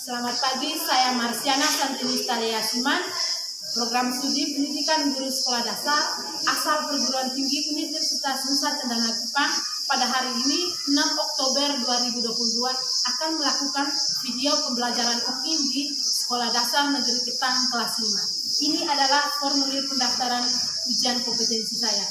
Selamat pagi, saya Marsiana Santinista Yasiman, Program Studi Pendidikan Guru Sekolah Dasar asal Perguruan Tinggi Universitas Nusa Tenggara Kupang. Pada hari ini, 6 Oktober 2022, akan melakukan video pembelajaran UKIM di Sekolah Dasar Negeri Ketang kelas 5. Ini adalah formulir pendaftaran ujian kompetensi saya.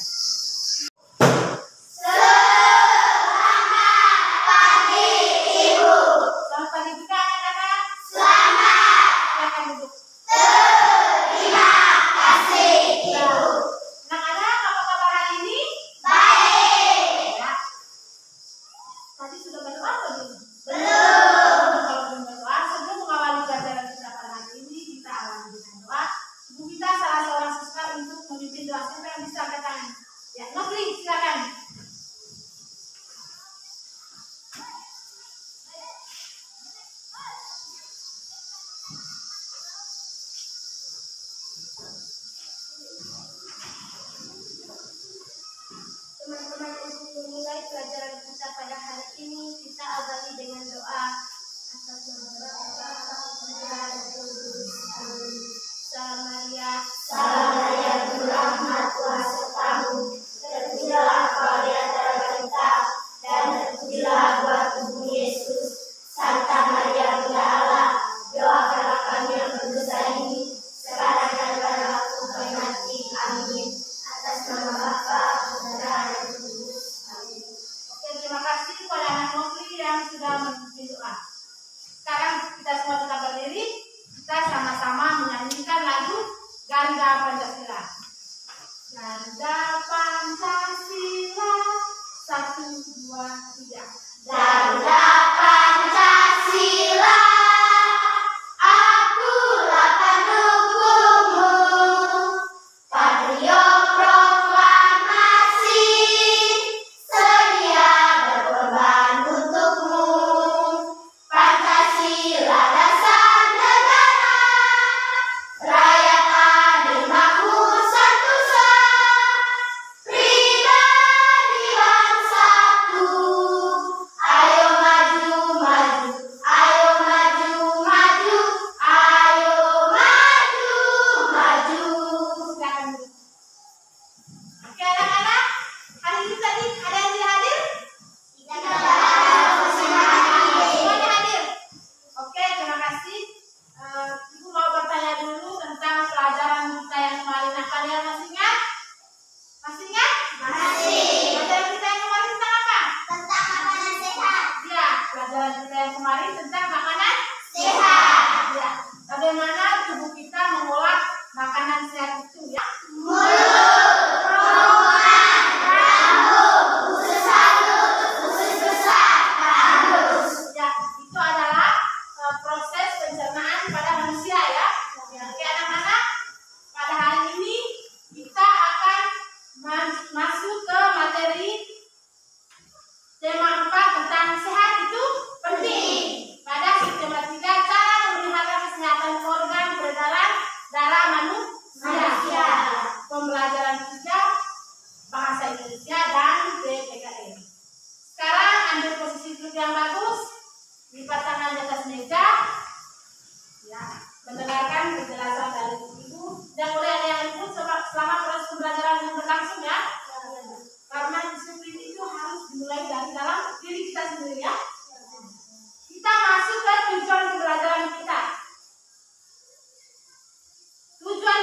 Teman-teman, untuk memulai pelajaran kita pada hari ini, kita awali dengan doa. Atas nama Bapa, Putra, dan Roh Kudus. Amin. Salam Maria, berrahmat Tuhan sertamu. Terpujilah Engkau di antara wanita, dan terpujilah buah tubuh Yesus. Santa Maria, Bunda Allah, doakanlah kami yang berdosa ini, sekarang dan pada waktu kami mati. Amin. Atas nama Bapa, Putra, dan Roh Kudus. Amin. Oke, terima kasih kepada anak Nofli yang sudah memimpin doa. Sekarang kita semua tetap berdiri, kita sama-sama menyanyikan lagu Garuda Pancasila. Garuda Pancasila, 1, 2, 3. Garuda Pancasila, akulah pendukungmu. Patrio proklamasi, sedia berkorban untukmu. Pancasila dasar negara, rakyat adil makmur sentosa, pribadi bangsaku. Ayo maju, maju, ayo maju, maju, ayo maju, maju. Silakan duduk. Oke anak-anak, hari ini tadi ada yang tidak hadir? Semuanya hadir. Oke, terima kasih. Ibu mau bertanya dulu tentang pelajaran kita yang kemarin. Nah, kalian masih ingat? Masih ingat? Masih. Pelajaran kita yang kemarin tentang apa? Tentang makanan sehat. Ya, pelajaran kita yang kemarin tentang makanan Sehat. ya. Bagaimana tubuh kita mengolah makanan sehat itu ya? Mulut, kerongkongan, rambut, usus halus, usus besar, halus. Ya, itu adalah proses pencernaan pada manusia ya. Oke anak-anak, pada hari ini kita akan masuk ke materi tema 4 tentang sehat itu penting. Pada sistematika cara memelihara kesehatan organ peredaran darah manusia. Pembelajaran 3 bahasa Indonesia dan PPKN. Sekarang ambil posisi duduk yang bagus, lipat tangan di atas meja, ya, mendengarkan penjelasan dari ibu. Dan boleh ada yang ikut selama proses pembelajaran yang berlangsung ya. Karena disiplin itu harus dimulai dari dalam diri kita sendiri ya. Kita masuk ke tujuan pembelajaran kita. Tujuan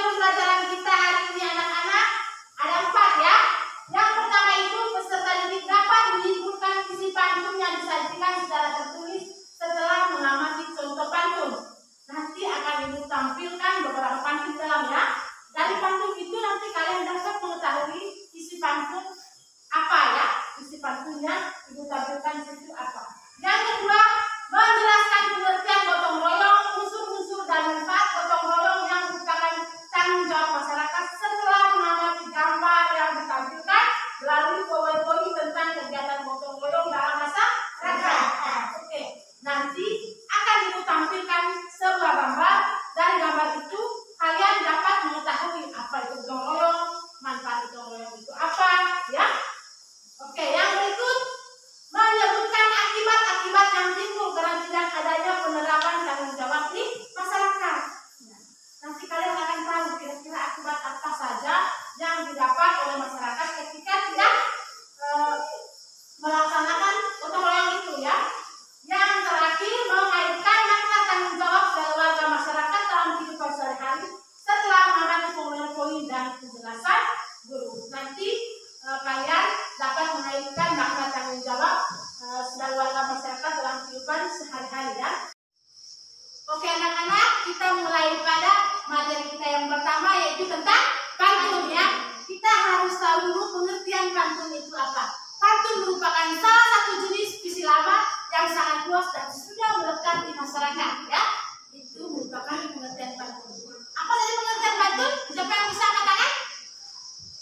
merupakan salah satu jenis puisi lama yang sangat luas dan sudah melekat di masyarakat, ya. Itu merupakan pengertian pantun. Apa tadi pengertian pantun? Siapa yang bisa katakan?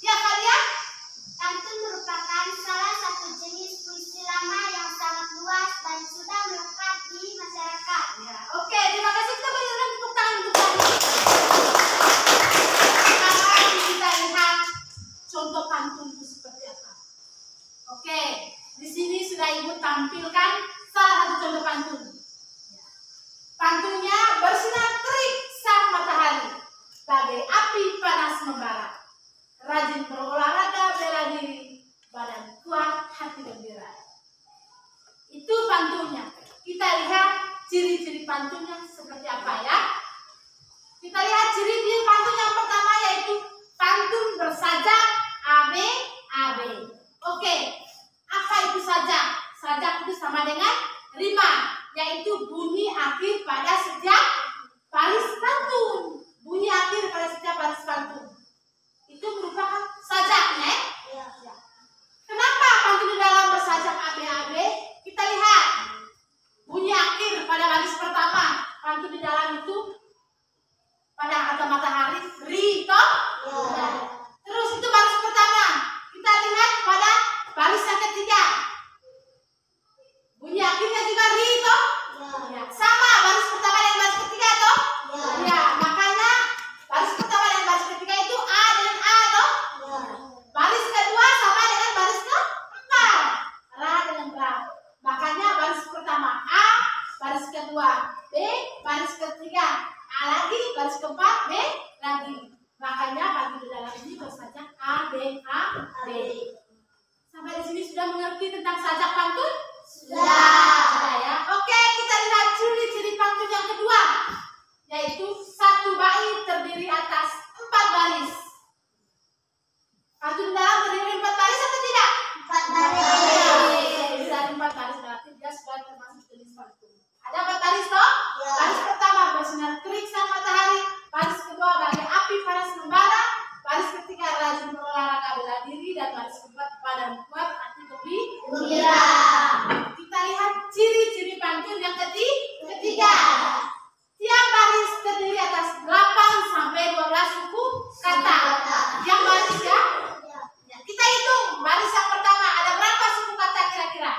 Ya, kalian? Pantun merupakan salah satu jenis puisi lama yang sangat luas dan sudah melekat di masyarakat. Ya, oke, terima kasih. Kita berikan tepuk tangan untuk kami. Sekarang kita lihat contoh pantun itu seperti apa. Oke, di sini sudah Ibu tampilkan salah satu contoh pantun. Pantunnya bersinar terik sang matahari, bagai api panas membara. Rajin berolahraga bela diri, badan kuat hati gembira. Itu pantunnya. Kita lihat ciri-ciri pantunnya seperti apa, ya. Kita lihat ciri-ciri pantun yang pertama, yaitu pantun bersajak AB. Oke, apa itu sajak? Sajak itu sama dengan rima, yaitu bunyi akhir pada setiap baris pantun. Bunyi akhir pada setiap baris pantun. Itu merupakan sajaknya. Ya. Kenapa pantun di dalam bersajak AB? Kita lihat bunyi akhir pada baris pertama. Pantun di dalam itu pada kata matahari, ri, toh? Ya. Terus itu baris pertama. Kita lihat pada baris yang ketiga. Bunyi akhirnya juga ri, toh? Ya. Sama baris pertama dan baris ketiga, toh? Ya. Makanya baris pertama dan baris ketiga itu A dengan A, toh? Baris kedua sama dengan baris keempat, ra dengan ra. Makanya baris pertama A, baris kedua B, baris ketiga A lagi, baris keempat B lagi. Makanya pantun di dalam ini bersajak A, B. Sampai di sini sudah mengerti tentang sajak pantun? Sudah, ya. Oke, kita lihat ciri-ciri pantun yang kedua, yaitu satu bait terdiri atas 4 baris. Pantun dalam terdiri 4 baris atau tidak? 4 baris. Bisa 4 baris, berarti dia sudah termasuk jenis pantun. Ada 4 baris, toh? Ya. Baris pertama bersinar terik sang matahari, baris kedua bagai api panas membara, baris ketiga rajin berolahraga bela diri, dan baris keempat badan kuat hati gembira. Kita lihat ciri-ciri pantun yang ketiga. Tiap baris terdiri atas 8 sampai 12 suku kata. Yang baris, ya? Kita hitung baris yang pertama ada berapa suku kata kira-kira?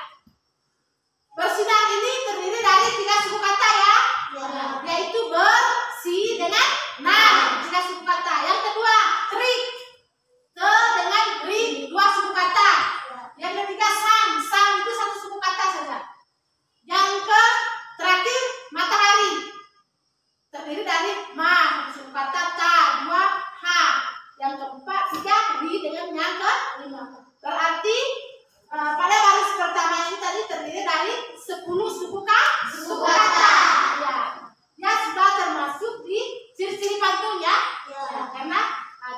Bersinar ini terdiri dari 3 suku kata, ya, yaitu bersi dengan nah, 3 suku kata. Yang kedua terik, te dengan ri, 2 suku kata. Yang ketiga sang itu 1 suku kata saja. Yang terakhir matahari, terdiri dari ma, 1 suku kata, ta, 2, ha. Yang keempat 3 ri dengan yang kelima. Berarti pada baris pertama ini tadi terdiri dari 10 suku kata. Ya, sudah termasuk di ciri-ciri pantun, ya. Karena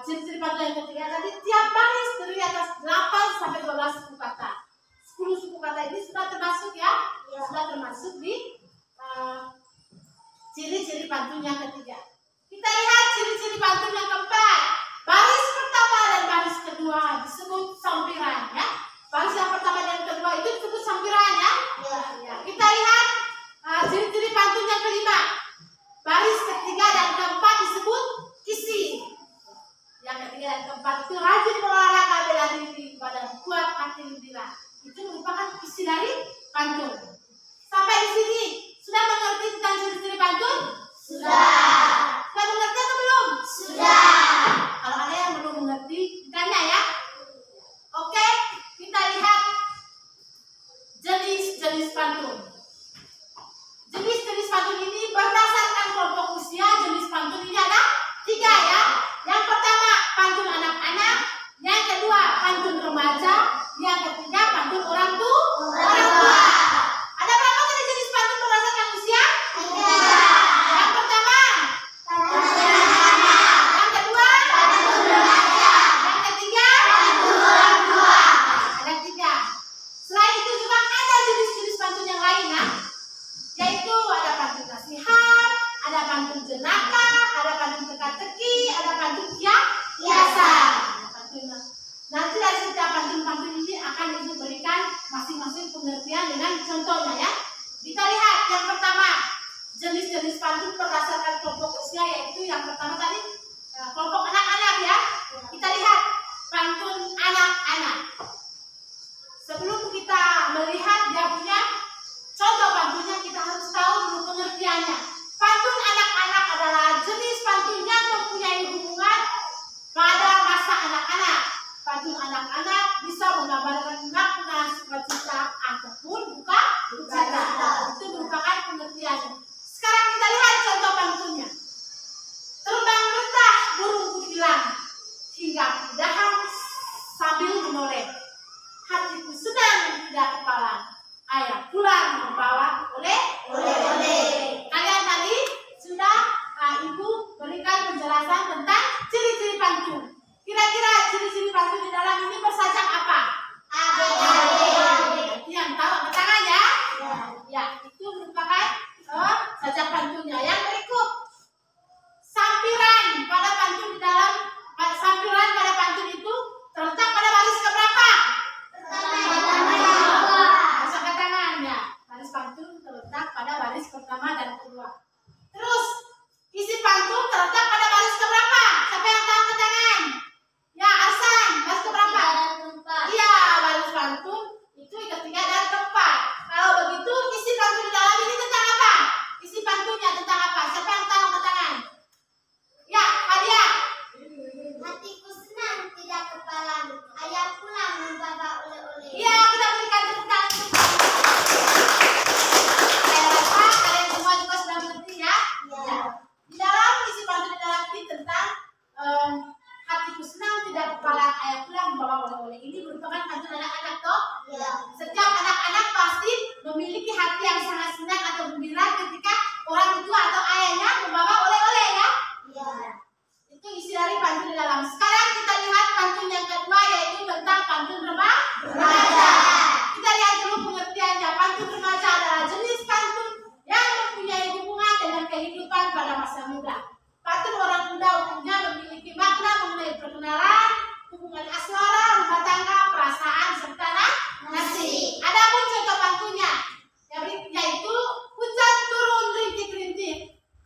ciri-ciri pantun yang ketiga tadi tiap baris terdiri atas 8 sampai 12 suku kata. 10 suku kata ini sudah termasuk, ya. Sudah termasuk di ciri-ciri pantun yang ketiga. Kita lihat ciri-ciri pantun yang keempat. Baris pertama dan baris kedua disebut sampiran, ya. Baris yang pertama dan kedua itu disebut sampiran, ya. Kita lihat ciri-ciri pantun yang kelima. Baris ketiga dan keempat disebut isi. Yang ketiga dan keempat itu rajin berolahraga bela diri, badan kuat hati gembira. Itu merupakan isi dari pantun. Sampai di sini sudah mengerti tentang ciri-ciri pantun? Sudah. Sudah mengerti atau belum? Sudah. jenis pantun berdasarkan kelompok usia, yaitu yang pertama tadi kelompok anak-anak ya. Kita lihat pantun anak-anak. Sebelum kita melihat dia punya contoh pantunnya, kita harus tahu dulu pengertiannya. Pantun anak-anak adalah jenis pantun yang mempunyai hubungan pada masa anak-anak. Pantun anak-anak bisa menggambarkan makna sukacita ataupun duka cita. Itu merupakan pengertiannya. Sekarang kita lihat contoh pantunnya. Terbang mentah burung kutilang hingga pindahan sambil menoleh. Hatiku senang tidak kepalang. Ayah pulang membawa oleh-oleh. Kalian tadi sudah Ibu berikan penjelasan tentang ciri-ciri pantun. Kira-kira ciri-ciri pantun di dalam ini bersajak apa? Yang tahu angkat tangan ya? Ya, itu merupakan sajak pantunnya. Yang berikut, sampiran pada pantun di dalam sampiran pada pantun itu terletak pada baris keberapa? Angkat tangan ya. Baris pantun terletak pada baris pertama dan kedua. Terus isi pantun terletak pada baris keberapa? Siapa yang tahu angkat tangan? Ya, Arsan, baris keberapa? Iya, baris pantun itu ketiga dan keempat. Kalau begitu, isi pantun di dalam ini tentang apa? Isi pantunnya tentang apa? Siapa yang tahu angkat tangan? Ya, Adia. Hatiku senang tidak kepalang. Ayah pulang membawa oleh-oleh. Iya, kita berikan tepuk tangan. Saya rasa kalian semua juga sudah mengerti ya. Ya. Di dalam isi pantun di dalam ini tentang hatiku senang tidak kepalang, ayah pulang membawa oleh-oleh. Ini merupakan pantun anak-anak toh. Ya. Setiap anak-anak pasti memiliki hati yang sangat senang atau gembira ketika orang tua atau ayahnya membawa oleh-oleh ya. Ya. Itu isi dari pantun di dalam. Sekarang kita lihat pantun yang kedua, yaitu tentang pantun remaja. Kita lihat dulu pengertiannya. Pantun remaja adalah jenis pantun yang mempunyai hubungan dengan kehidupan pada masa muda. Pantun orang muda umumnya memiliki makna mengenai perkenalan, hubungan asmara, rumah tangga, perasaan, serta nasib. Adapun contoh pantunnya, yaitu hujan turun rintik-rintik,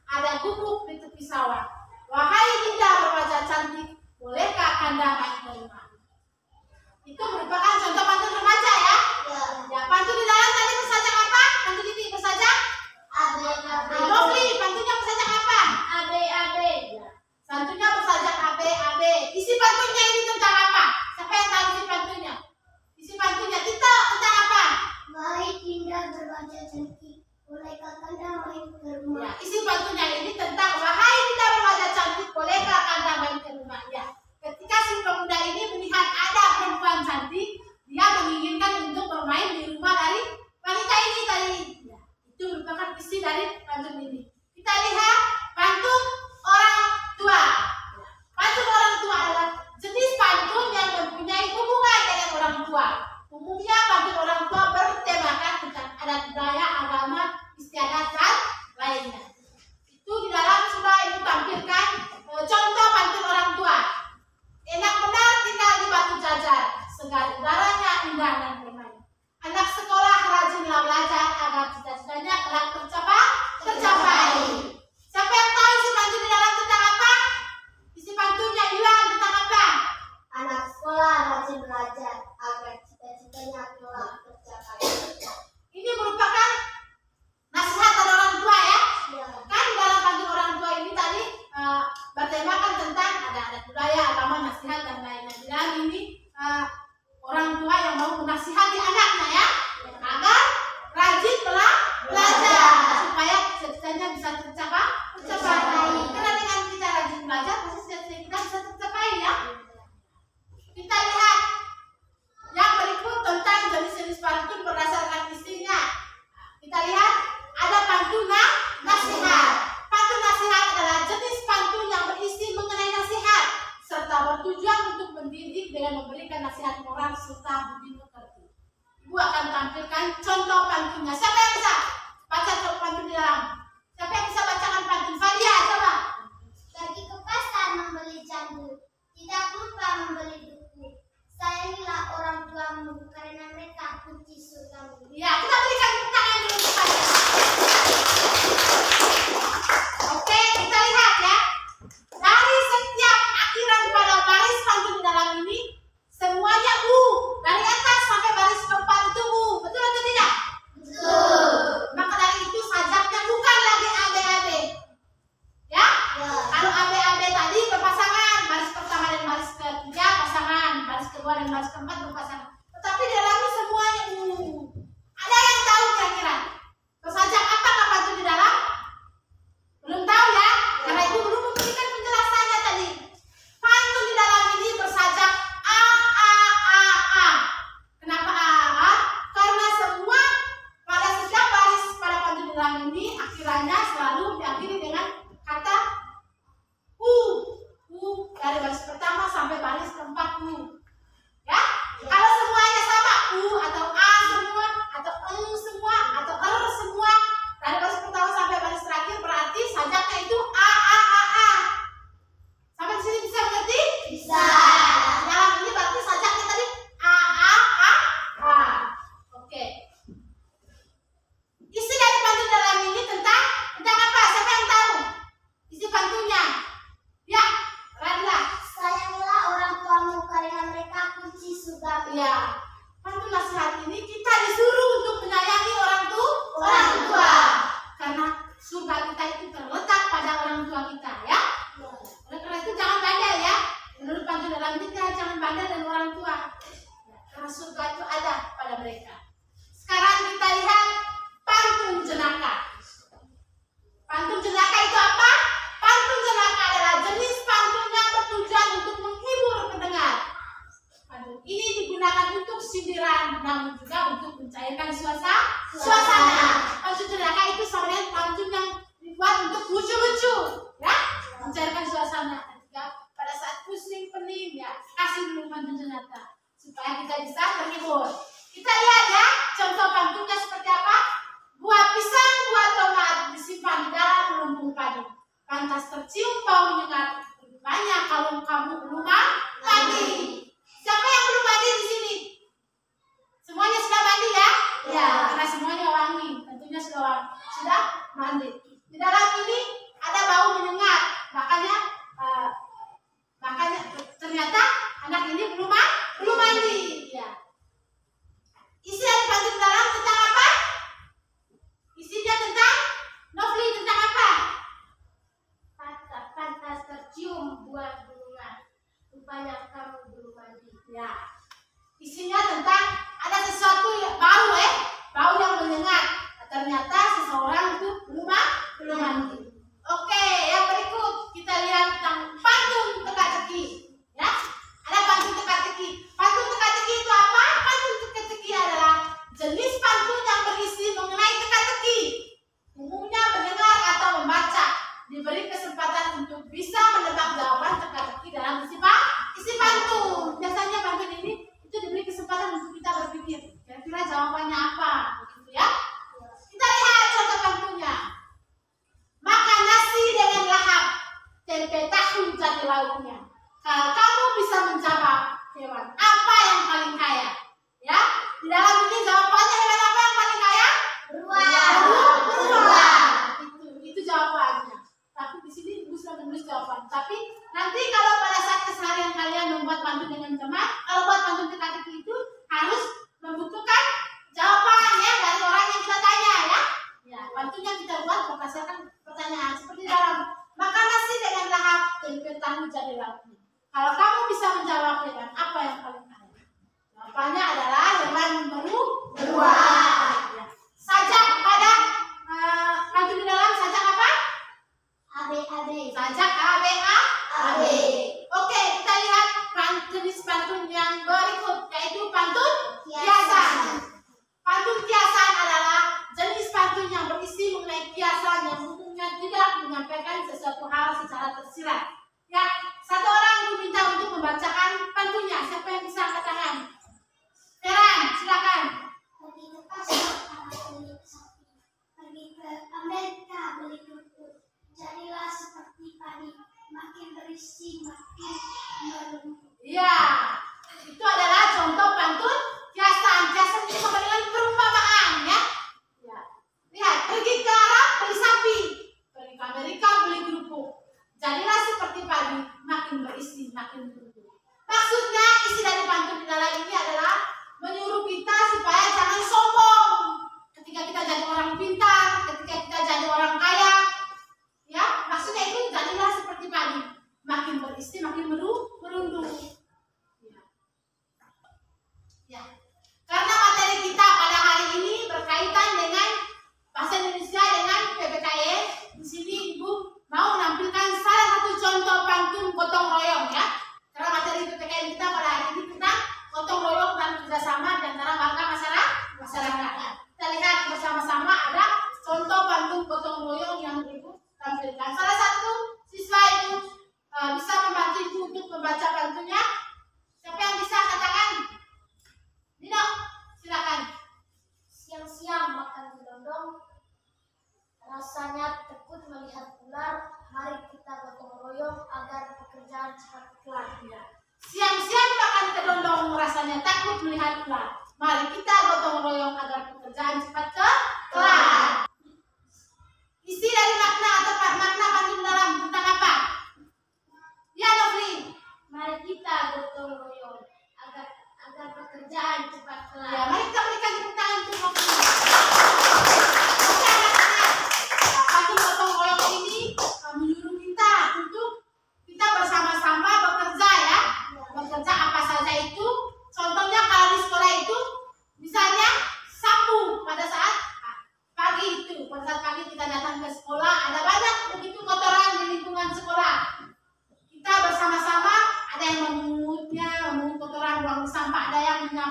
ada gubuk di tepi sawah. Wahai Dinda berwajah cantik, bolehkah Anda main ke rumah? Itu merupakan contoh pantun remaja ya. Ya, pantun di dalam tadi bersajak apa? Pantun ini bersajak Lovely, pantunnya bersajak apa? Ya. Pantunnya bersajak AB. Isi pantunnya ini tentang apa? Siapa yang tahu isi pantunnya? Isi pantunnya Tito tentang apa? Wahai Dinda berwajah cantik, bolehkah Anda main ke rumah? Ya, isi pantunnya ini tentang wahai Dinda berwajah cantik, bolehkah Anda main ke rumah? Ya. Ketika si pemuda ini melihat ada perempuan cantik, dia menginginkan untuk bermain di rumah dari wanita ini tadi. Ya, itu merupakan isi dari pantun ini. Kita lihat pantun orang tua. Pantun orang tua adalah jenis pantun yang mempunyai hubungan dengan orang tua. Umumnya pantun orang tua bertemakan tentang adat budaya, agama, istiadat dan lainnya. Itu di dalam sudah Ibu tampilkan contoh pantun orang tua. Enak benar tinggal di Batu Jajar, segar udaranya indah dan bermain. Anak sekolah rajinlah belajar agar cita-citanya kelak tercapai. Siapa yang tahu isi pantun di dalam tentang apa? Isi pantunnya Iwan tentang apa? Anak sekolah rajin belajar agar cita-citanya kelak tercapai. Ini merupakan nasihat dari orang tua ya. Ya. Kan dalam pantun orang tua ini tadi bertemakan tentang ada adat budaya, agama, nasihat dan lain-lain. Di dalam ini orang tua yang mau menasihati anaknya ya, agar rajin belajar supaya cita-citanya bisa tercapai. Karena dengan kita rajin belajar, pasti cita-cita kita bisa tercapai ya. Kita lihat yang berikut tentang jenis-jenis pantun berdasarkan isinya. Kita lihat ada pantun nasihat. Pantun nasihat adalah jenis pantun yang berisi mengenai nasihat serta bertujuan untuk mendidik dengan memberikan nasihat moral serta budi pekerti. Ibu akan tampilkan contoh pantunnya. Siapa yang bisa baca contoh pantun di dalam? Siapa yang bisa bacakan pantun? Fadia, coba. Pergi ke pasar membeli jambu, tidak lupa membeli buku. Sayangilah orang tuamu karena mereka kunci surgamu. Ya, kita berikan tepuk tangan dulu kepada. surga kita itu terletak pada orang tua kita, ya. Oleh karena itu jangan bandel, ya. Menurut pantun dalam kita jangan bandel dan orang tua, ya, karena surga itu ada pada mereka. Sekarang kita lihat pantun jenaka. Pantun jenaka itu apa? Pantun jenaka adalah jenis pantun yang bertujuan untuk menghibur pendengar. Pantun ini digunakan untuk sindiran, namun juga untuk mencairkan suasana. Pantun jenaka itu sebenarnya pantun yang dibuat untuk lucu-lucu, ya, mencairkan suasana. Ya, pada saat pusing, pening, ya, kasih dulu pantun jenaka supaya kita bisa terhibur. Kita lihat, ya, contoh pantunnya seperti apa. Buah pisang, buah tomat disimpan di dalam lumbung padi. Pantas tercium bau nyengat. Banyak kalau kamu belum mandi. Siapa yang belum mandi di sini? Semuanya sudah mandi, ya? Ya, karena semuanya wangi. Tentunya sudah mandi. Di dalam ini ada bau menyengat. Makanya ternyata anak ini belum mandi. Ya. Isi dari pantun dalam tentang apa? Isinya tentang Novli, tentang apa? Pantas tercium buah bunga, rupanya kamu belum mandi. Ya. Isinya tentang ada sesuatu yang bau yang menyengat. Ternyata seseorang itu belum mandi. Oke, yang berikut kita lihat tentang pantun teka-teki. Ya, ada pantun teka-teki. Pantun teka-teki itu apa? Pantun teka-teki adalah jenis pantun yang berisi mengenai teka-teki. Umumnya mendengar atau membaca diberi kesempatan untuk bisa menebak jawaban teka-teki dalam isi pantun. Biasanya pantun ini itu diberi kesempatan untuk kita berpikir kira-kira jawabannya apa, begitu, ya. Kita lihat contoh pantunnya. Makan nasi dengan lahap, tempe tahu jadi lauknya. Kalau kamu bisa menjawab hewan apa yang paling kaya, ya. Di dalam ini jawabannya hewan apa yang paling kaya? Beruang. Itu jawabannya. Tapi di sini Ibu sudah menulis jawaban. Tapi nanti kalau pada saat keseharian kalian membuat pantun dengan teman, kalau buat pantun teka-teki itu harus membutuhkan jawaban, ya, dari orang yang kita tanya, ya. Ya, pantun yang kita buat berdasarkan pertanyaan seperti dalam makan nasi dengan lahap, tempe tahu jadi lauknya. Kalau kamu bisa menjawab hewan apa yang paling kaya? Jawabannya adalah hewan beruang. Ya. Sajak pada pantun di dalam sajak apa? Sajak AB. Oke, kita lihat jenis pantun yang berikut, yaitu pantun kiasan. Pantun kiasan adalah jenis pantun yang berisi mengenai kiasan yang umumnya tidak menyampaikan sesuatu hal secara tersirat. Ya, satu orang diminta untuk membacakan pantunnya. Siapa yang bisa angkat tangan? Feran, silakan. Pergi ke pasar, beli sapi. Pergi ke Amerika, beli kerupuk. Jadilah seperti padi, makin berisi, makin merumput. Ya, itu adalah contoh pantun kiasan. Kiasan itu sama dengan perumpamaan, ya. Ya. Lihat, pergi ke Arab beli sapi, pergi ke Amerika beli kerupuk. Jadilah seperti padi, makin berisi, makin merumput. Maksudnya isi dari pantun di dalam ini adalah menyuruh kita supaya jangan sombong. Ketika kita jadi orang pintar, ketika kita jadi orang kaya, ya, maksudnya itu jadilah seperti padi, makin berisi, makin merunduk. Ya. Karena materi kita pada hari ini berkaitan dengan bahasa Indonesia dengan PPKN, di sini Ibu mau menampilkan salah satu contoh pantun gotong royong, ya. Karena materi PPKN kita pada hari ini tentang gotong royong dan kerjasama di antara warga masyarakat. Kita lihat bersama-sama ada contoh pantun gotong royong yang Ibu tampilkan. Salah satu siswa Ibu bisa membantu Ibu untuk membaca pantunnya. Siapa yang bisa katakan? Nino, silakan. Siang-siang makan gelondong, rasanya tekun melihat ular. Mari kita gotong royong agar pekerjaan cepat kelar. Ya. Siang-siang makan kedondong, rasanya takut melihat ular. Mari kita gotong royong agar pekerjaan cepat kelar. Isi dari makna atau makna pantun dalam tentang apa? Ya, Novli. Mari kita gotong royong agar pekerjaan cepat kelar. Ya, mari kita berikan tepuk tangan untuk Novli. Oke, anak-anak. Pantun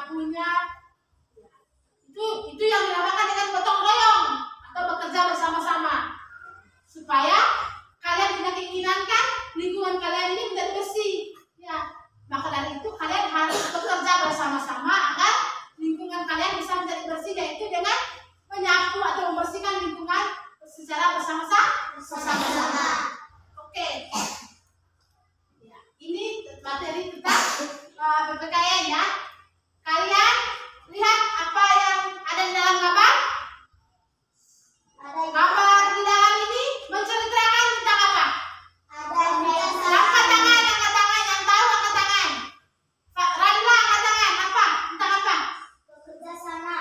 menyapunya. Itu yang dinamakan dengan gotong royong atau bekerja bersama-sama supaya kalian punya keinginan kan lingkungan kalian ini menjadi bersih. Ya, maka dari itu kalian harus bekerja bersama-sama agar lingkungan kalian bisa menjadi bersih, yaitu dengan menyapu atau membersihkan lingkungan secara bersama-sama. Oke. Ya, ini materi tentang PPKN ya. Kalian lihat apa yang ada di dalam gambar? Gambar di dalam ini menceritakan tentang apa? Angkat tangan yang tahu angkat tangan. Radila angkat tangan. Apa? Tentang apa? Bekerja sama.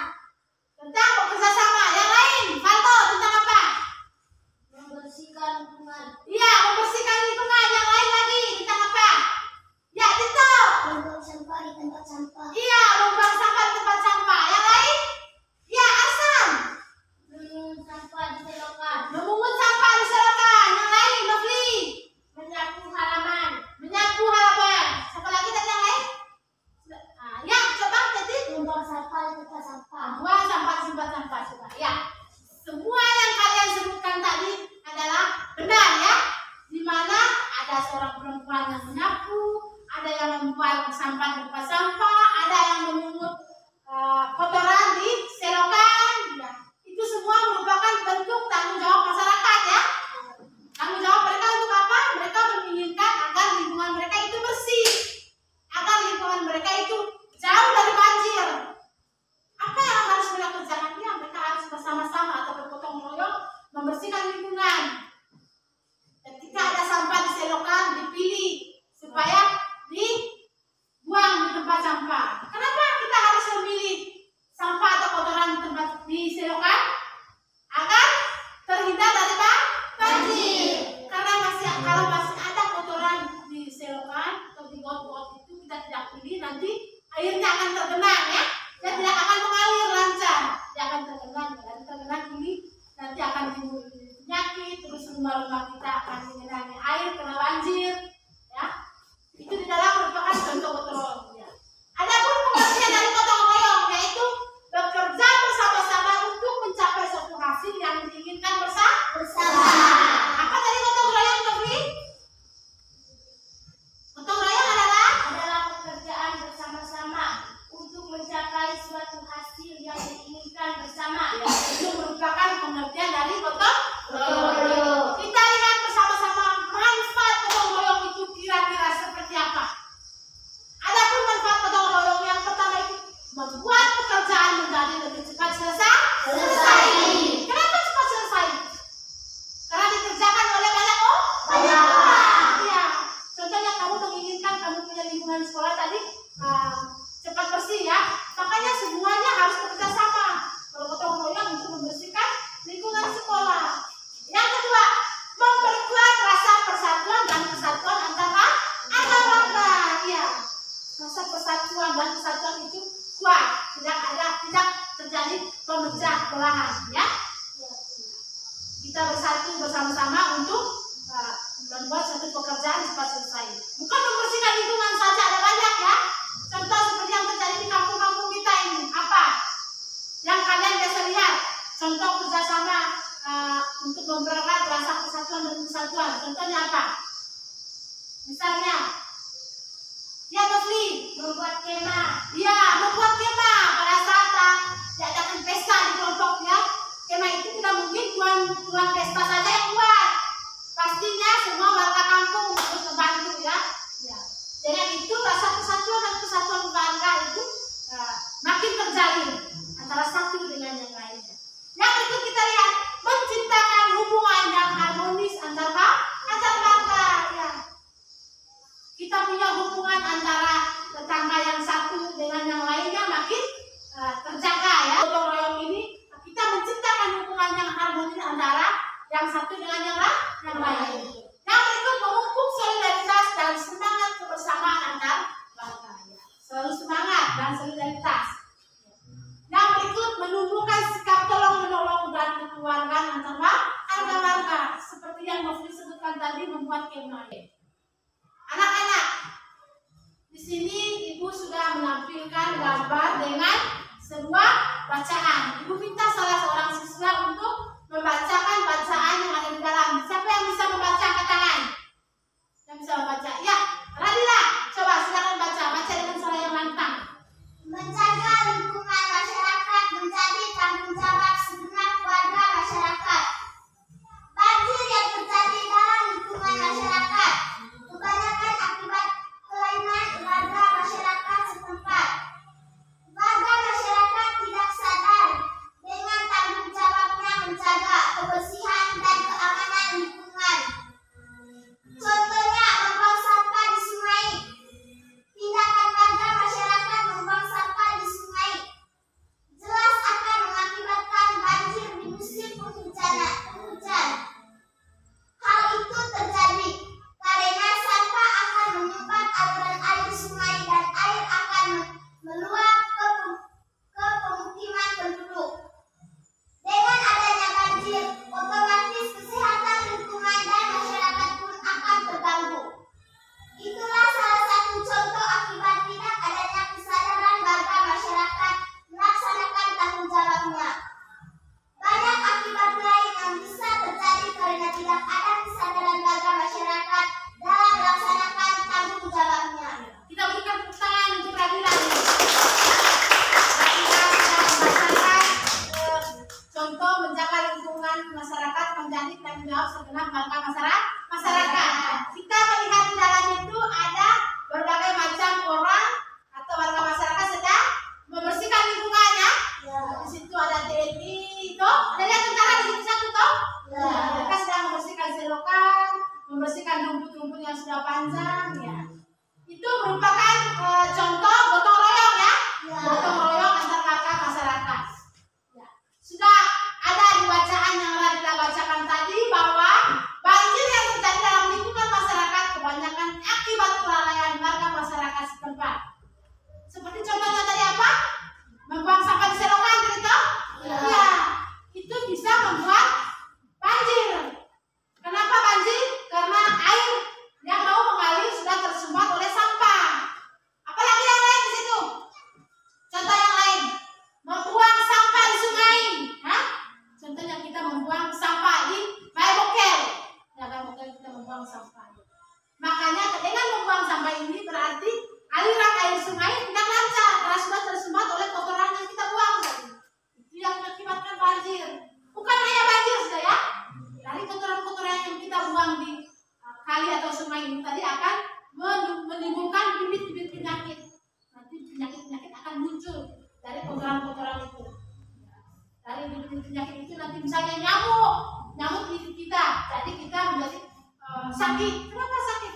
Tentang bekerja sama. Yang lain, Faldo, tentang apa? Membersihkan lingkungan. Iya, membersihkan lingkungan. Yang lain lagi tentang apa? Ya, Tito. Membuang sampah di tempat sampah. Iya, membuang sampah di tempat sampah. Yang lain? Ya, Asam. Memungut sampah di selokan. Memungut sampah di selokan. Yang lain, Novli. Menyapu halaman. Menyapu halaman. Siapa lagi tadi yang lain? Ya, coba Titi. Membuang sampah di tempat sampah. Buang sampah di tempat sampah. Coba. Ya, semua yang kalian sebutkan tadi adalah benar ya. Di mana ada seorang perempuan yang menyapu, ada yang membuang sampah di tempat sampah, ada yang memungut kotoran di selokan. Ya, itu semua merupakan bentuk tanggung jawab masyarakat ya. Tanggung jawab mereka untuk apa? Mereka menginginkan agar lingkungan mereka itu bersih, agar lingkungan mereka itu jauh dari banjir. Apa yang harus mereka kerjakan? Ya, mereka harus bersama-sama atau bergotong royong membersihkan lingkungan. Ketika ada sampah di selokan, dipilih supaya dibuang di tempat sampah. Kenapa kita harus memilih sampah atau kotoran di selokan? Agar terhindar dari banjir. Karena kalau masih ada kotoran di selokan atau di got-got itu kita tidak pilih, nanti airnya akan tergenang ya. Dia tidak akan mengalir lancar. Dia akan tergenang. Dan tergenang ini nanti akan timbul penyakit, terus rumah-rumah kita akan digenangi air kena banjir. Ya, itu di dalam merupakan bentuk gotong royong. Ya. Adapun pengertian dari gotong royong yaitu bekerja bersama-sama untuk mencapai suatu hasil yang diinginkan bersama. Apa tadi gotong royong, Novi? Gotong royong adalah pekerjaan bersama-sama untuk mencapai suatu hasil yang diinginkan bersama. ya, itu merupakan pengertian dari gotong royong. Kita lihat bersama-sama manfaat gotong royong itu kira-kira seperti apa. Adapun manfaat gotong royong yang pertama itu membuat pekerjaan menjadi lebih cepat selesai. Kenapa cepat selesai? Karena dikerjakan oleh banyak orang. Iya. Contohnya kamu menginginkan kamu punya lingkungan sekolah tadi cepat bersih ya. Makanya semuanya harus bekerja sama. Bergotong royong untuk membersihkan lingkungan sekolah. Yang kedua, memperkuat rasa persatuan dan kesatuan antar warga. Iya. Rasa persatuan dan kesatuan itu kuat. Tidak terjadi pemecah belahan ya. Kita bersatu bersama-sama untuk membuat satu pekerjaan cepat selesai. Bukan membersihkan lingkungan saja, ada banyak ya. Contoh seperti yang terjadi di kampung-kampung kita ini. Apa? Yang kalian biasa lihat. Contoh kerjasama untuk mempererat rasa persatuan dan kesatuan. Contohnya apa? Misalnya, ya Novli, Membuat kemah. ya membuat kemah pada saat diadakan pesta di kelompoknya. Kemah itu tidak mungkin tuan pesta saja yang buat. Pastinya semua warga kampung harus membantu ya. Dengan itu rasa persatuan dan kesatuan warga itu makin terjalin antara satu dengan yang lainnya. Yang berikut kita lihat menciptakan hubungan yang harmonis antar warga. Ya. Kita punya hubungan antara tetangga yang satu dengan yang lainnya makin terjaga ya. Gotong royong ini kita menciptakan hubungan yang harmonis antara yang satu dengan yang lain. Yang berikut memupuk solidaritas dan semangat kebersamaan antar warga. Ya. Selalu semangat dan solidaritas. Yang berikut menumbuhkan sikap tolong-menolong dan kekeluargaan antar warga. Seperti yang Novli sebutkan tadi, membuat kemah. Anak-anak, Di sini Ibu sudah menampilkan gambar dengan sebuah bacaan. Ibu minta salah seorang siswa untuk membacakan bacaan yang ada di dalam. Siapa yang bisa membaca angkat tangan? Yang bisa membaca? Ya, Radila, coba silakan baca dengan suara yang lantang. Menjaga lingkungan masyarakat menjadi tanggung jawab segenap warga masyarakat. Banjir yang terjadi dalam lingkungan masyarakat kebanyakan akibat kelainan warga masyarakat setempat. Warga masyarakat tidak sadar dengan tanggung jawabnya menjaga kebersihan dan keamanan lingkungan. Contohnya membuang sampah di sungai. Tindakan warga masyarakat membuang sampah di sungai jelas akan mengakibatkan banjir di musim hujan. Hal itu terjadi karena sampah akan menyumbat aliran air sungai dan air akan meluap ke pemukiman penduduk. Dengan adanya banjir, otomatis kesehatan lingkungan dan masyarakat pun akan terganggu. Itulah salah satu contoh akibat tidak adanya kesadaran warga masyarakat melaksanakan tanggung jawabnya. Banyak akibat lain yang bisa terjadi karena tidak ada kesadaran warga masyarakat dalam melaksanakan tanggung jawabnya. Kita berikan tepuk tangan untuk Radila. Radila sudah membacakan contoh menjaga lingkungan masyarakat menjadi tanggung jawab segenap warga masyarakat. Kita melihat di dalam itu ada berbagai macam orang atau warga masyarakat sedang membersihkan lingkungannya. Di situ ada TNI, itu ada lihat tentara di situ satu toh. Mereka sedang membersihkan selokan, membersihkan rumput-rumput yang sudah panjang. Ya. Itu merupakan contoh gotong royong ya, gotong royong antar warga masyarakat. Ya. Sudah ada di bacaan yang Radila bacakan tadi bahwa banjir yang terjadi dalam lingkungan masyarakat kebanyakan akibat kelalaian warga masyarakat setempat. Seperti contohnya tadi apa? Membuang sampah di selokan gitu? Ya. Itu bisa membuat banjir. Kenapa banjir? Karena air yang mau mengalir sudah tersumbat oleh sampah. Apalagi yang lain di situ? Contoh yang lain, membuang sampah di sungai. Hah? Contohnya kita membuang sampah di Baebokel. Ya, Baebokel kita membuang sampah. Makanya dengan membuang sampah ini berarti aliran air sungai tidak lancar karena sudah tersumbat oleh kotoran yang kita buang tadi. Itu yang mengakibatkan banjir. Bukan hanya banjir sudah ya. Dari kotoran-kotoran yang kita buang di kali atau sungai ini tadi akan menimbulkan bibit-bibit penyakit. Nanti penyakit-penyakit akan muncul dari kotoran-kotoran itu. Dari bibit penyakit itu nanti misalnya nyamuk di kita. Jadi kita menjadi sakit. Kenapa sakit?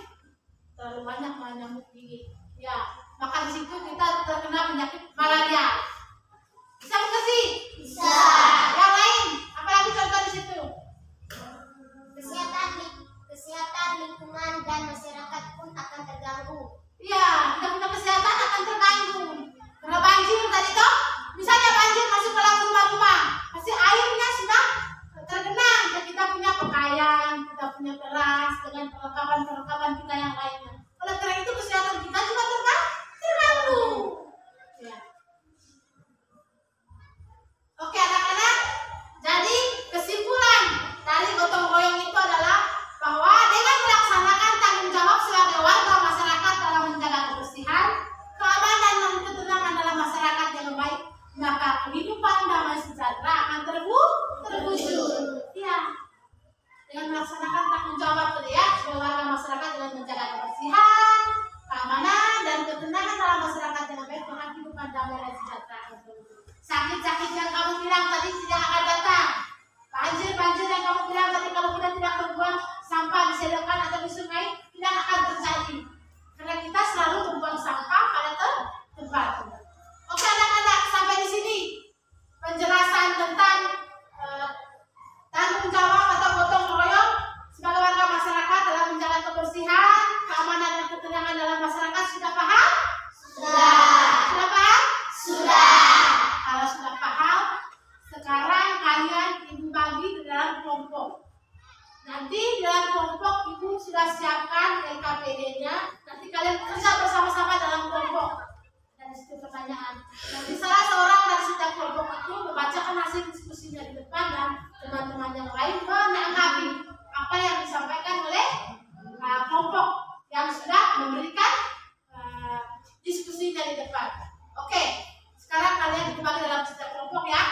Terlalu banyak nyamuk gigit. Ya, maka di situ kita terkena penyakit malaria. Bisa bukan sih? Bisa. Yang lain, apalagi contoh di situ? Kesehatan lingkungan dan masyarakat pun akan terganggu. Iya, kita punya kesehatan akan terganggu. Karena banjir tadi toh, misalnya banjir masuk ke dalam rumah-rumah, pasti airnya sudah tergenang. Dan kita punya pakaian, kita punya beras dengan perlengkapan-perlengkapan kita yang lainnya. Oleh karena itu kesehatan kita juga terganggu. Ya. Oke anak-anak, jadi kesimpulan dari gotong royong itu adalah bahwa dengan melaksanakan tanggung jawab sebagai warga masyarakat dalam menjaga kebersihan, keamanan dan ketenangan dalam masyarakat yang baik, maka kehidupan damai sejahtera akan terwujud. Ya, dengan melaksanakan tanggung jawab tadi ya sebagai warga masyarakat dengan menjaga kebersihan, keamanan dan ketenangan dalam masyarakat yang baik, maka kehidupan damai dan sejahtera akan terwujud. Sakit-sakit yang kamu bilang tadi tidak akan datang. Banjir-banjir yang kamu bilang tadi kalau kita tidak membuang sampah di selokan atau di sungai tidak akan terjadi. Karena kita selalu membuang sampah pada tempat. Oke anak-anak, sampai di sini penjelasan tentang tanggung jawab atau gotong royong sebagai warga masyarakat dalam menjaga kebersihan, keamanan dan ketenangan dalam masyarakat. Sudah paham? Sudah. Sudah paham? Sudah. Kalau sudah paham, sekarang kalian ibu bagi di dalam kelompok. Nanti di dalam kelompok ibu sudah siapkan LKPD-nya. Nanti kalian kerja bersama-sama dalam kelompok. Dan di situ pertanyaan. Nanti salah seorang dari setiap kelompok itu membacakan hasil diskusinya di depan dan teman-teman yang lain menanggapi apa yang disampaikan oleh kelompok yang sudah memberikan diskusinya di depan. Oke, sekarang kalian kembali dalam setiap kelompok ya.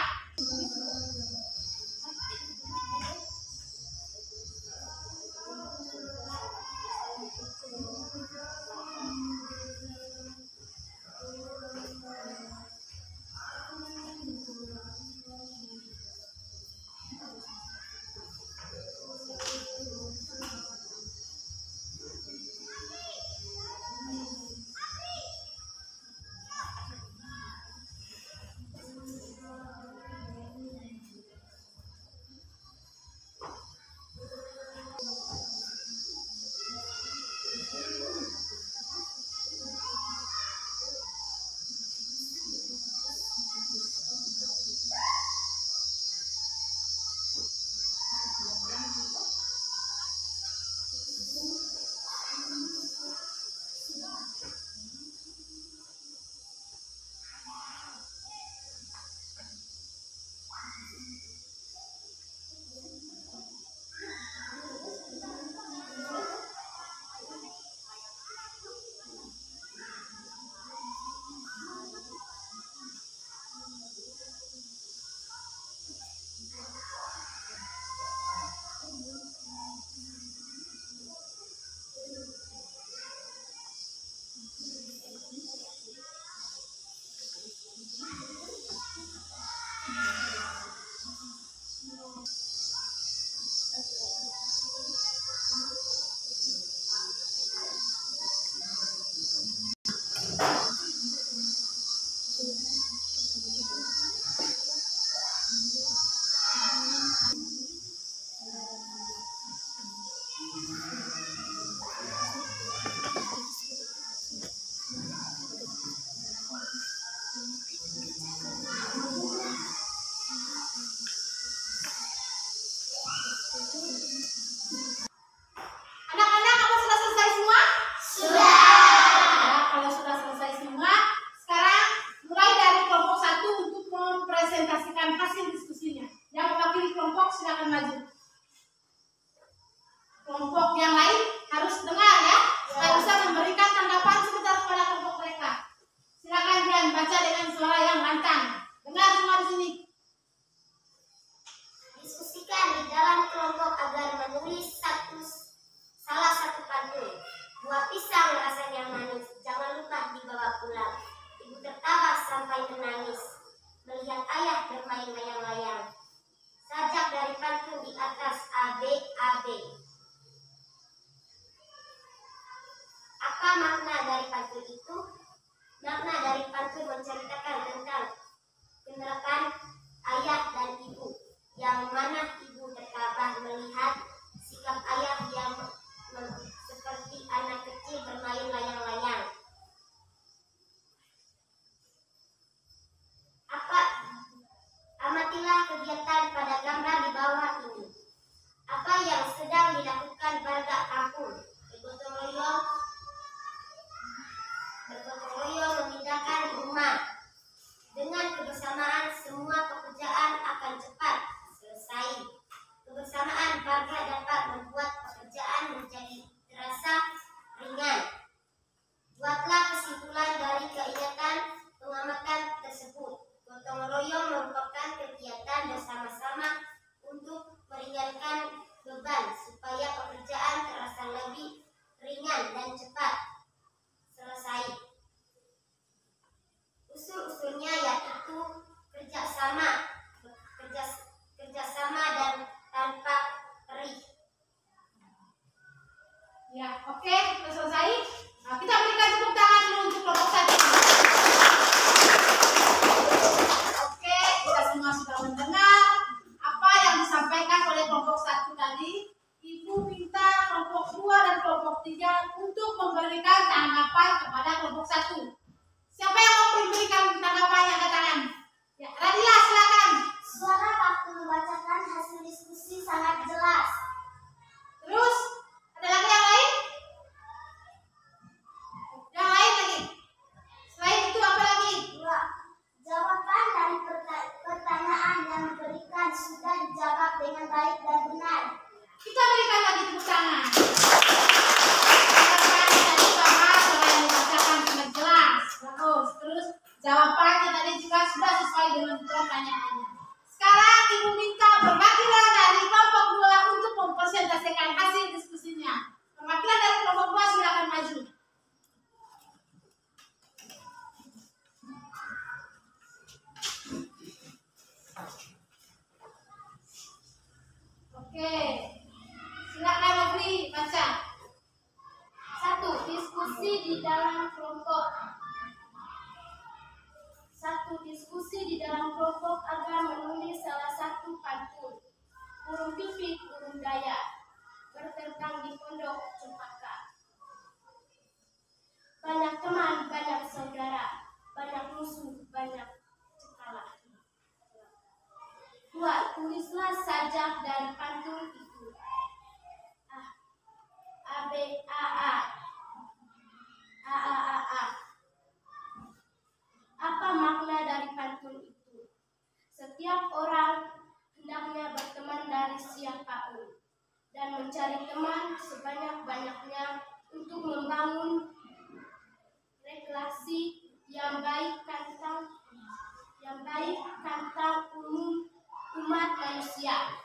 Anak-anak, apa sudah selesai semua? Sudah. Ya, kalau sudah selesai semua, sekarang mulai dari kelompok 1 untuk mempresentasikan hasil diskusinya. Yang mewakili kelompok silakan maju. Kelompok yang lain harus dengar ya, supaya bisa memberikan tanggapan sebentar kepada kelompok mereka. Silakan Dian baca dengan suara yang lantang. Dengar semua di sini. Diskusikan di dalam kelompok agar menulis salah satu pantun. Buah pisang rasanya manis, jangan lupa dibawa pulang. Ibu tertawa sampai menangis melihat ayah bermain layang-layang. Sajak dari pantun di atas AB. Apa makna dari pantun itu? Makna dari pantun menceritakan tentang penerapan ayah dan ibu, yang mana ibu tertabah melihat sikap ayah yang seperti anak kecil bermain layang-layang. Amatilah kegiatan pada gambar di bawah ini. Apa yang sedang dilakukan warga kampung? Bergotong royong memindahkan rumah. Dengan kebersamaan semua pekerjaan akan cepat selesai. Kebersamaan warga dapat membuat pekerjaan menjadi terasa ringan. Buatlah kesimpulan dari kegiatan pengamatan tersebut. Gotong royong merupakan kegiatan bersama-sama untuk meringankan beban supaya pekerjaan terasa lebih ringan dan cepat selesai. Usul-usulnya yaitu kerjasama dan tanpa perih. Ya, oke, sudah selesai. Nah, kita berikan tepuk tangan dulu untuk kelompok 1. Oke, kita semua sudah mendengar apa yang disampaikan oleh kelompok 1 tadi. Ibu minta kelompok 2 dan kelompok 3 untuk memberikan tanggapan kepada kelompok 1. Siapa yang mau memberikan tanggapannya, angkat tangan. Ya, Radila silakan. Suara waktu membacakan hasil diskusi sangat jelas. Terus, ada lagi yang lain? Diskusi di dalam kelompok. 1. Diskusi di dalam kelompok agar menulis salah satu pantun. Burung pipit, burung daya, berterbang di pondok cempaka. Banyak teman, banyak saudara, banyak musuh, banyak cekala. 2. Tulislah sajak dari pantun itu. A B A A A A A A. Apa makna dari pantun itu? Setiap orang hendaknya berteman dari siapapun dan mencari teman sebanyak-banyaknya untuk membangun relasi yang baik tentang umat manusia.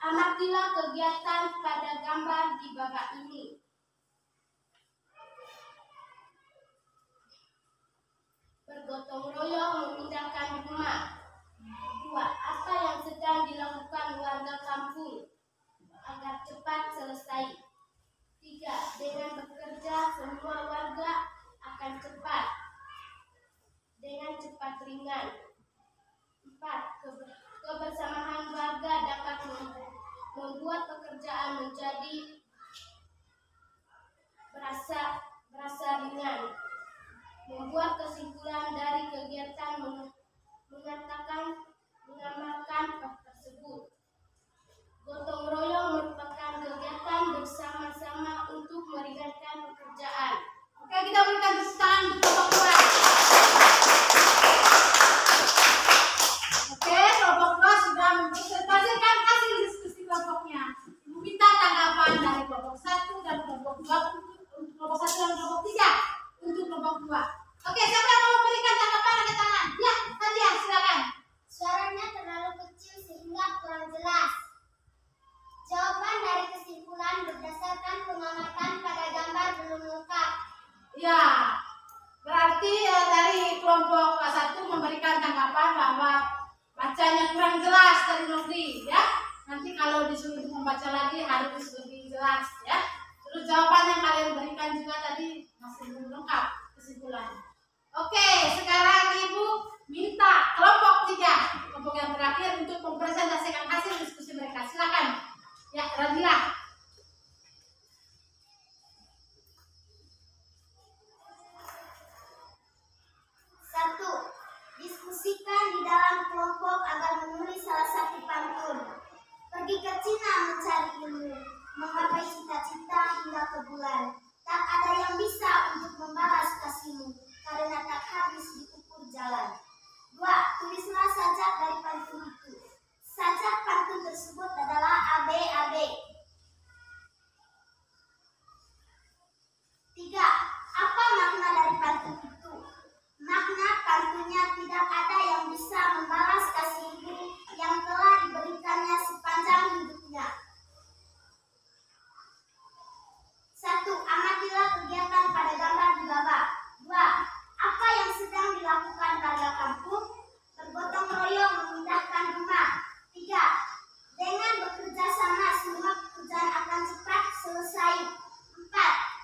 Amatilah kegiatan pada gambar di babak ini. Bergotong royong memindahkan rumah. 2. Apa yang sedang dilakukan warga kampung agar cepat selesai. 3. Dengan bekerja semua warga akan cepat. Dengan cepat ringan. 4. Kebersamaan warga dapat membuat pekerjaan menjadi berasa ringan. Membuat kesimpulan dari kegiatan mengamalkan tersebut. Gotong royong merupakan kegiatan bersama-sama untuk meringankan pekerjaan. Oke, kita berikan tepuk tangan untuk kelompok 2. Oke, kelompok 2 sudah mempresentasikan hasil diskusi kelompoknya. Ibu minta tanggapan dari kelompok 1 dan kelompok 2 untuk kelompok 1 dan kelompok 3 untuk kelompok 2. Oke, siapa yang mau memberikan tanggapan angkat tangan? Ya, Nadia, silakan. Suaranya terlalu kecil sehingga kurang jelas. Jawaban dari kesimpulan berdasarkan pengamatan pada gambar belum lengkap. Ya, berarti dari kelompok 1 memberikan tanggapan bahwa bacanya kurang jelas dari Nofri, ya. Nanti kalau disuruh membaca lagi harus lebih jelas, ya. Terus jawaban yang kalian berikan juga tadi masih belum lengkap kesimpulannya. Oke, sekarang Ibu minta kelompok 3, kelompok yang terakhir untuk mempresentasikan hasil diskusi mereka. Silakan. Ya, Radila. 1. Diskusikan di dalam kelompok agar menulis salah satu pantun. Pergi ke Cina mencari ilmu, menggapai cita-cita hingga ke bulan. Tak ada yang bisa untuk membalas kasihmu, karena tak habis diukur jalan. 2. Tulislah sajak dari pantun itu. Sajak pantun tersebut adalah AB. 3. Apa makna dari pantun itu? Makna pantunnya tidak ada yang bisa membalas kasih ibu yang telah diberikannya sepanjang hidupnya. 1. Amatilah kegiatan pada gambar di bawah. 2. Apa yang sedang dilakukan warga kampung? Bergotong royong memindahkan rumah. 3. Dengan bekerja sama semua pekerjaan akan cepat selesai. 4.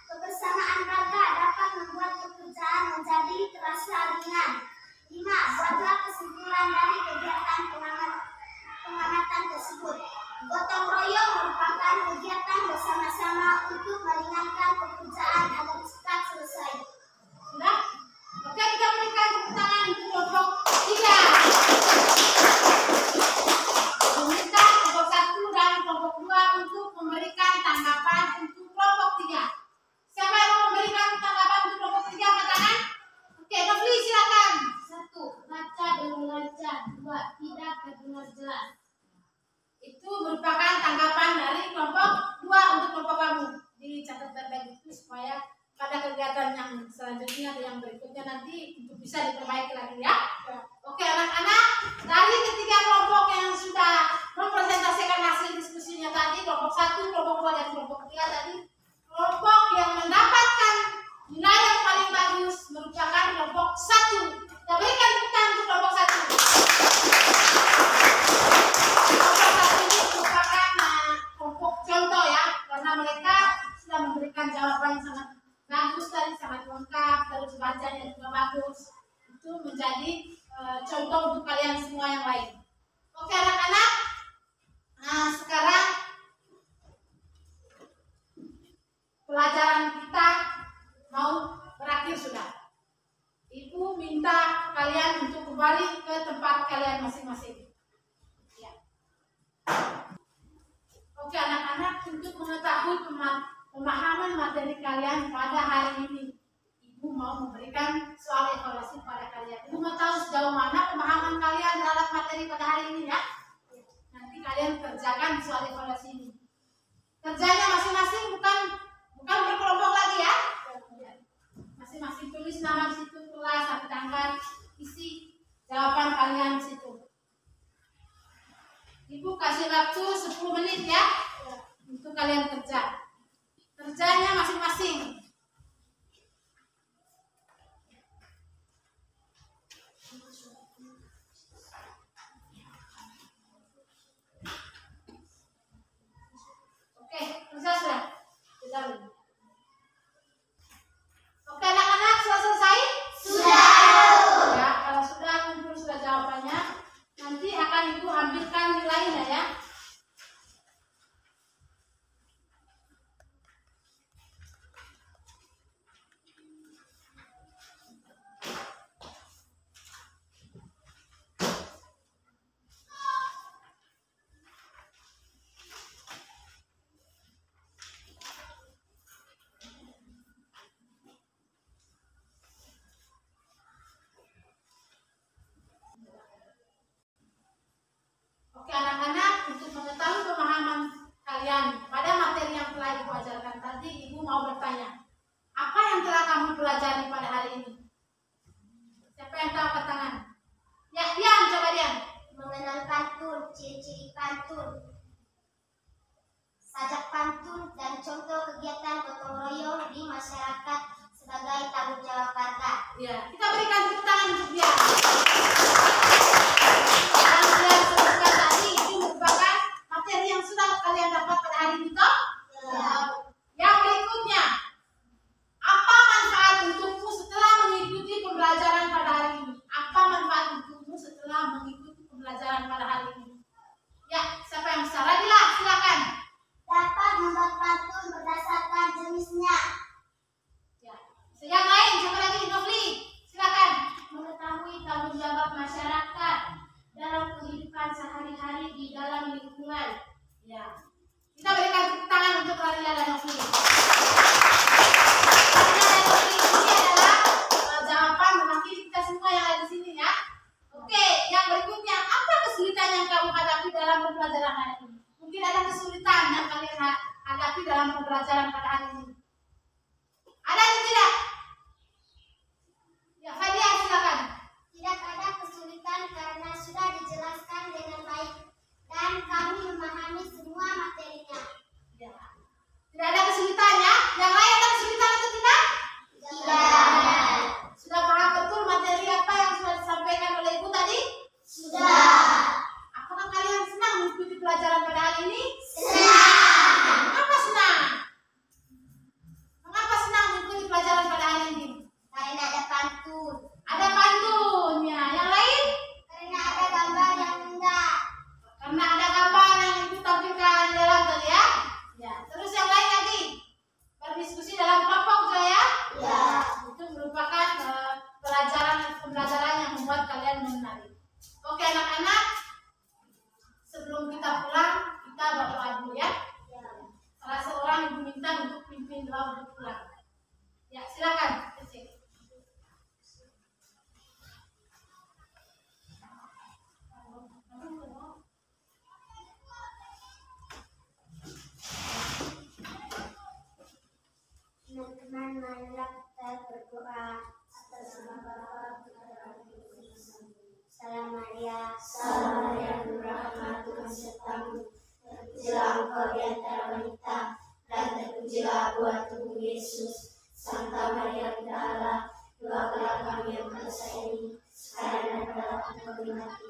Kebersamaan warga dapat membuat pekerjaan menjadi terasa ringan. 5. Buatlah kesimpulan dari kegiatan pengamatan tersebut. Gotong royong merupakan kegiatan bersama-sama untuk meringankan pekerjaan agar cepat selesai. Sudah? Oke, kita berikan tepuk tangan untuk kelompok 3. Meminta kelompok 1 dan kelompok 2 untuk memberikan tanggapan untuk kelompok 3. Siapa yang mau memberikan tanggapan untuk kelompok 3? Angkat tangan. Oke, Nofli silakan. 1. Baca dengan lancar. 2. Tidak terdengar jelas. Itu merupakan tanggapan dari kelompok 2 untuk kelompok kamu. Dicatat baik-baik itu supaya pada kegiatan yang selanjutnya atau yang berikutnya nanti untuk bisa diperbaiki lagi, ya. Oke, anak-anak, dari ketiga kelompok yang sudah mempresentasikan hasil diskusinya tadi, kelompok 1, kelompok 2 dan kelompok 3 tadi, kelompok yang mendapatkan nilai yang paling bagus merupakan kelompok 1. bacanya juga bagus. Itu menjadi contoh untuk kalian semua yang lain. Oke anak-anak, nah sekarang pelajaran kita mau berakhir sudah. Ibu minta kalian untuk kembali ke tempat kalian masing-masing. Ya. Oke anak-anak, untuk mengetahui pemahaman materi kalian pada hari ini, Ibu mau memberikan soal evaluasi pada kalian. Ibu mau tahu sejauh mana pemahaman kalian terhadap materi pada hari ini ya. Nanti kalian kerjakan soal evaluasi ini. Kerjanya masing-masing, bukan berkelompok lagi ya. Masing-masing tulis nama di situ, kelas, sampai tanggal, isi jawaban kalian di situ. Ibu kasih waktu 10 menit ya untuk kalian kerja. Kerjanya masing-masing. Oke, kerja sudah. Sudah. Oke anak-anak, sudah selesai? Sudah. Ya, kalau sudah kumpul sudah jawabannya, nanti akan Ibu ambilkan nilainya ya. Oke anak-anak, untuk mengetahui pemahaman kalian pada materi yang telah Ibu ajarkan tadi, Ibu mau bertanya, apa yang telah kamu pelajari pada hari ini? Siapa yang tahu angkat tangan? Ya, Dian, coba Dian. Mengenal pantun, ciri-ciri pantun, sajak pantun, dan contoh kegiatan gotong royong di masyarakat sebagai tanggung jawab warga. Ya, kita berikan tepuk tangan untuk Dian. Yang Dian sebutkan tadi itu merupakan materi yang sudah kalian dapat pada hari ini toh? Ya. Yang berikutnya, apa manfaat untukmu setelah mengikuti pembelajaran pada hari ini? Apa manfaat untukmu setelah mengikuti pembelajaran pada hari ini? Ya, siapa yang bisa? Radila, silakan. Dapat membuat pantun berdasarkan jenisnya. Ya. Yang lain, siapa lagi? Novli, silakan. Mengetahui tanggung jawab masyarakat dalam kehidupan sehari-hari di dalam lingkungan. Ya. Kita berikan tepuk tangan untuk Radila dan Novli. Ini adalah jawaban mewakili kita semua yang ada di sini ya. Oke, yang berikutnya, apa kesulitan yang kamu hadapi dalam pembelajaran hari ini? Mungkin ada kesulitan yang kalian hadapi dalam pembelajaran pada hari ini. Ada atau tidak? Ya, Fadia silakan. Tidak ada kesulitan karena sudah dijelaskan dengan baik dan kami memahami semua materinya. Ya. Tidak ada kesulitan ya. Yang lain ada kesulitan atau tidak? Tidak. Sudah paham betul materi apa yang sudah disampaikan oleh Ibu tadi? Sudah. Apakah kalian senang mengikuti pelajaran pada hari ini? Senang. Mengapa senang? Mengapa senang mengikuti pelajaran pada hari ini? Karena ada pantun. Ada pantunnya. Yang lain? Karena ada gambar yang indah. Karena ada gambar yang Ibu tampilkan di dalam tadi ya. Ya. Terus yang lain lagi? Berdiskusi dalam kelompok juga ya? Ya. Itu merupakan pembelajaran yang membuat kalian menarik. Oke anak-anak, sebelum kita pulang kita berdoa dulu ya. Salah seorang Ibu minta untuk pimpin doa untuk pulang. Ya silakan. Teman-teman, marilah kita berdoa atas nama Bapa, Putra, dan Roh Kudus. Salam Maria, penuh rahmat, Tuhan sertamu. Terpujilah engkau di antara wanita, dan terpujilah buah tubuh Yesus. Santa Maria Bunda Allah, doakanlah kami yang berdosa ini, sekarang dan pada waktu kami mati.